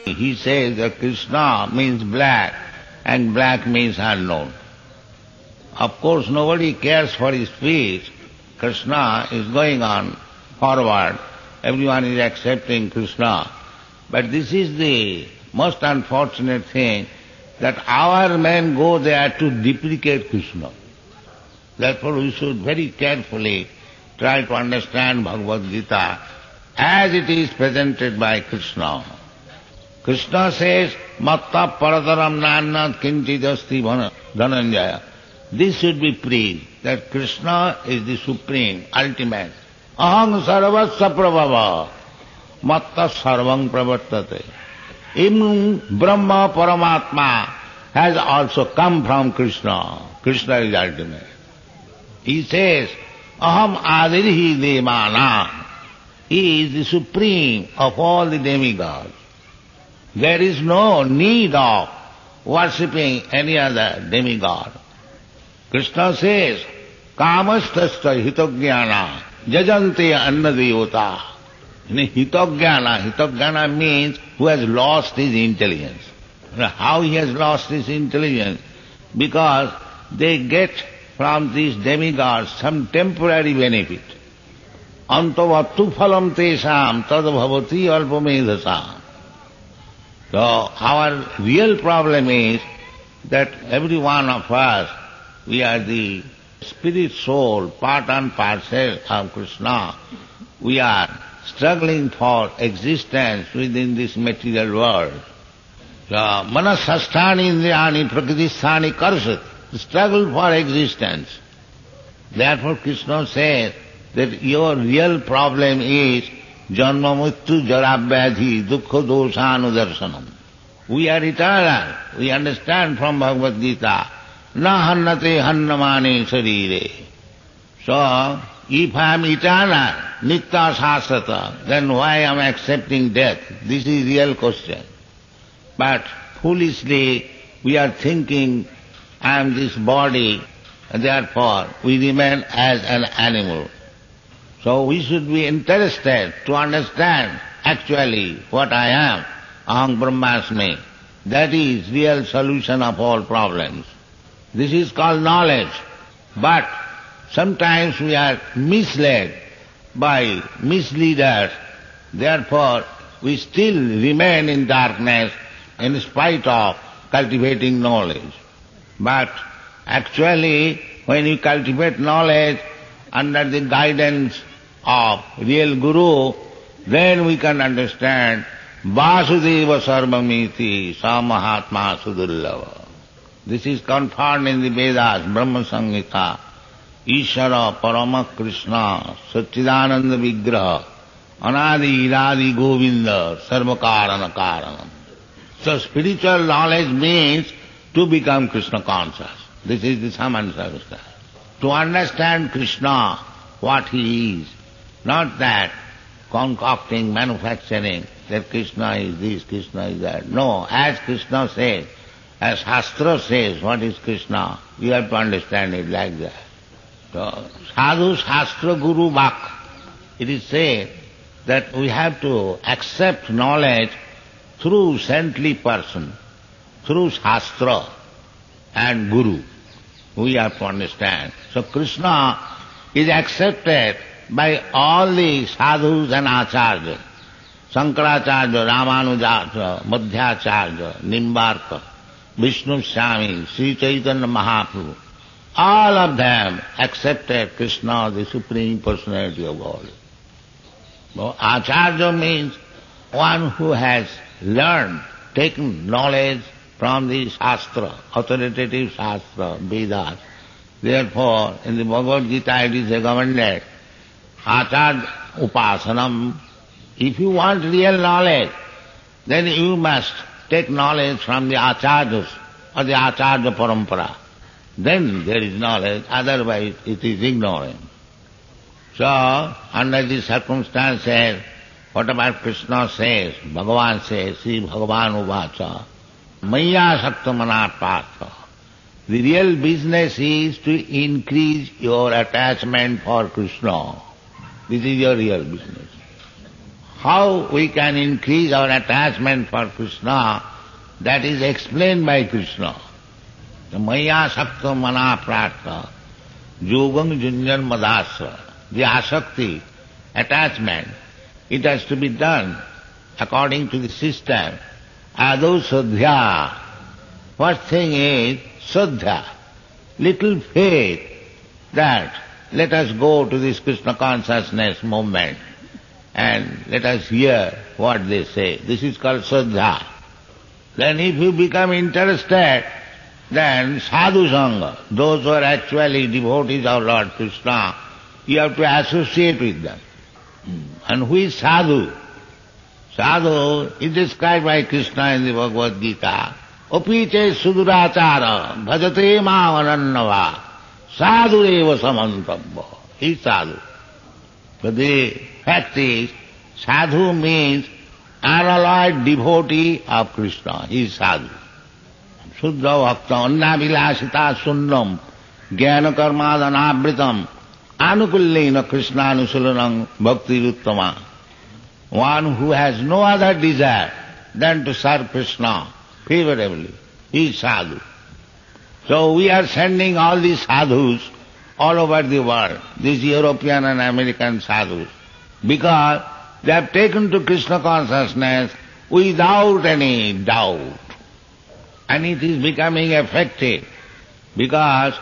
He says that Krishna means black and black means unknown. Of course, nobody cares for his speech. Krishna is going on forward. Everyone is accepting Krishna. But this is the most unfortunate thing, that our men go there to deprecate Krishna. Therefore we should very carefully try to understand Bhagavad Gita as it is presented by Krishna. Krishna says, Matta parataram nannat kinchidasti dhananjaya. This should be preached, that Krishna is the supreme, ultimate. Aham sarvasya prabhava, matta sarvam pravartate. Even Brahma Paramatma has also come from Krishna. Krishna is ultimate. He says, Aham adirhi devana. He is the supreme of all the demigods. There is no need of worshipping any other demigod. Krishna says, Kamastasya hitogyana jajante annadevata. Hitogyana means who has lost his intelligence. How he has lost his intelligence? Because they get from these demigods some temporary benefit. Antavattu phalam tesam tadbhavati alpamedhasam. So our real problem is that every one of us, we are the spirit soul, part and parcel of Krishna. We are struggling for existence within this material world. So manasasthani indriyani prakritisthani karsat. Struggle for existence. Therefore Krishna says that your real problem is janma mrityu jara vyadhi dukkha doshanudarsanam. We are eternal. We understand from Bhagavad Gita. Na hannate hannamane sarire. So, if I am eternal, nitya sasata, then why am I accepting death? This is real question. But foolishly we are thinking, I am this body, and therefore we remain as an animal. So we should be interested to understand actually what I am, aham brahmasmi. That is real solution of all problems. This is called knowledge. But sometimes we are misled by misleaders. Therefore we still remain in darkness in spite of cultivating knowledge. But actually when you cultivate knowledge under the guidance of real Guru, then we can understand Vasudeva Sarvamiti Sa Mahatma Sudullava. This is confirmed in the Vedas, Brahma Samhita. Ishara Parama Krishna Satchidananda Vigraha Anadi Iradi Govinda Sarvakarana Karanam. So spiritual knowledge means to become Krishna conscious. This is the Saman Sarvasya. To understand Krishna, what he is, not that concocting, manufacturing, that Krishna is this, Krishna is that. No, as Krishna says, as Shastra says, what is Krishna, you have to understand it like that. So, Sadhu Shastra Guru Vak, it is said that we have to accept knowledge through saintly person, through Shastra and Guru. We have to understand. So Krishna is accepted by all the sadhus and acharyas. Shankaracharya, Ramanujacharya, Madhyacharya, Nimbarka, Vishnu Swami, Sri Chaitanya Mahaprabhu. All of them accepted Krishna, the Supreme Personality of God. So Acharya means one who has learned, taken knowledge from the Shastra, authoritative Shastra, Vedas. Therefore, in the Bhagavad Gita it is recommended, Acharya Upasanam. If you want real knowledge, then you must take knowledge from the Acharyas or the Acharya Parampara. Then there is knowledge, otherwise it is ignorance. So, under these circumstances, whatever Krishna says, Bhagavan says, Sri Bhagavan Uvacha, Maya Sakta Manapatha. The real business is to increase your attachment for Krishna. This is your real business. How we can increase our attachment for Krishna, that is explained by Krishna. The Maya Sakta Manaprartha, Yogam Junjan Madasra, the asakti, attachment, it has to be done according to the system. Ado Sadhya. First thing is Sadhya, little faith that let us go to this Krishna consciousness movement and let us hear what they say. This is called Sadhya. Then if you become interested, then Sadhu Sangha, those who are actually devotees of Lord Krishna, you have to associate with them. And who is Sadhu? Sadhu is described by Krishna in the Bhagavad Gita. Opiche sudurachara bhajate ma anannava sadhu eva samantabha. He is Sadhu. But the fact is, Sadhu means unalloyed devotee of Krishna. He is Sadhu. Suddha bhakta annavilasita sunnam jnana karmadanabritam anukullena Krishna anusulanam bhakti uttama. One who has no other desire than to serve Krishna favorably. He is Sadhu. So we are sending all these sadhus all over the world, these European and American sadhus, because they have taken to Krishna consciousness without any doubt. And it is becoming effective because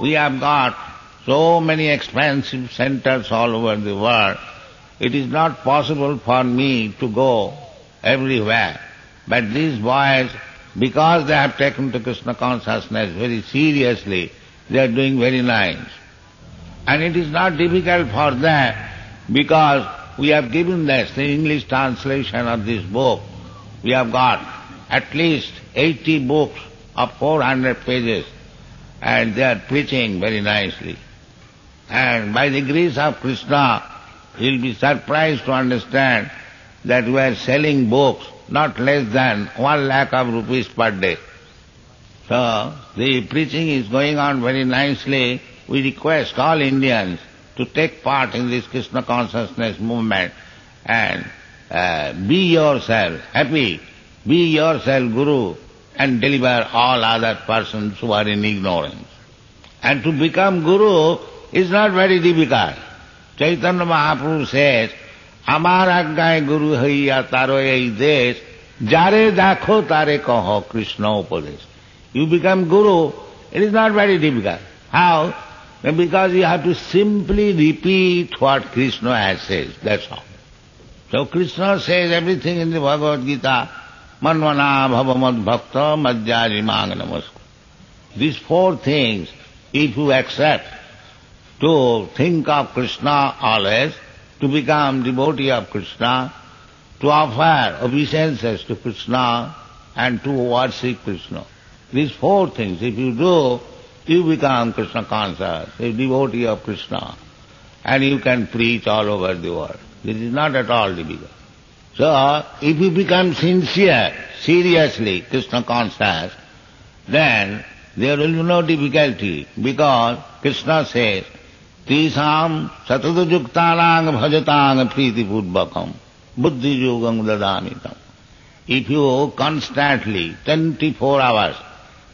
we have got so many expensive centers all over the world. It is not possible for me to go everywhere. But these boys, because they have taken to Krishna consciousness very seriously, they are doing very nice. And it is not difficult for them because we have given this, the English translation of this book. We have got at least 80 books of 400 pages and they are preaching very nicely. And by the grace of Krishna, you will be surprised to understand that we are selling books not less than 1 lakh of rupees per day. So the preaching is going on very nicely. We request all Indians to take part in this Krishna consciousness movement and be yourself happy, be yourself Guru and deliver all other persons who are in ignorance. And to become Guru is not very difficult. Chaitanya Mahaprabhu says, Amar aggaye guru haiya taro ei desh, jare dakho tare kaho Krishna upadesh. You become Guru, it is not very difficult. How? Because you have to simply repeat what Krishna has said, that's all. So Krishna says everything in the Bhagavad Gita, manvana bhavamad bhakta madhyari namaskar. These 4 things, if you accept, to think of Krishna always, to become devotee of Krishna, to offer obeisances to Krishna and to worship Krishna. These 4 things, if you do, you become Krishna conscious, a devotee of Krishna, and you can preach all over the world. This is not at all difficult. So, if you become sincere, seriously Krishna conscious, then there will be no difficulty, because Krishna says, Tisam satadujuktanang bhajatang priti purvakam buddhi yogam dadamitam. If you constantly, 24 hours,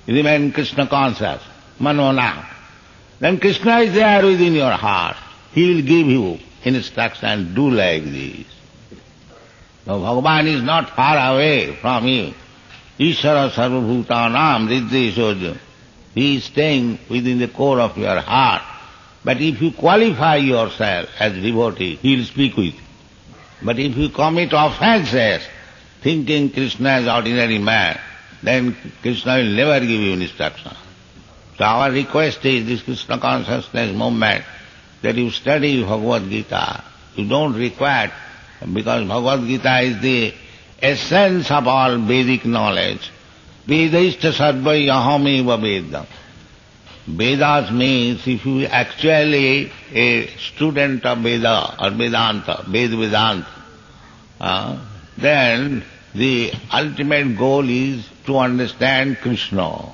remain Krishna conscious, manona, then Krishna is there within your heart. He will give you instruction, do like this. Now Bhagavan is not far away from you. Ishara sarvabhutanam riddhi. He is staying within the core of your heart. But if you qualify yourself as devotee, he will speak with you. But if you commit offenses, thinking Krishna as ordinary man, then Krishna will never give you instruction. So our request is this Krishna consciousness movement, that you study Bhagavad Gita. You don't require, because Bhagavad Gita is the essence of all Vedic knowledge. Vedaishta sarvai ahameva vedam. Vedas means if you actually a student of Veda or Vedanta, Vedanta, then the ultimate goal is to understand Krishna.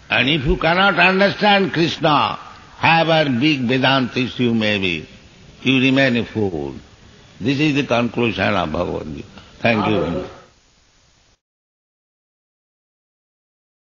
And if you cannot understand Krishna, however big Vedantist you may be, you remain a fool. This is the conclusion of Bhagavad Gita. Thank you very much.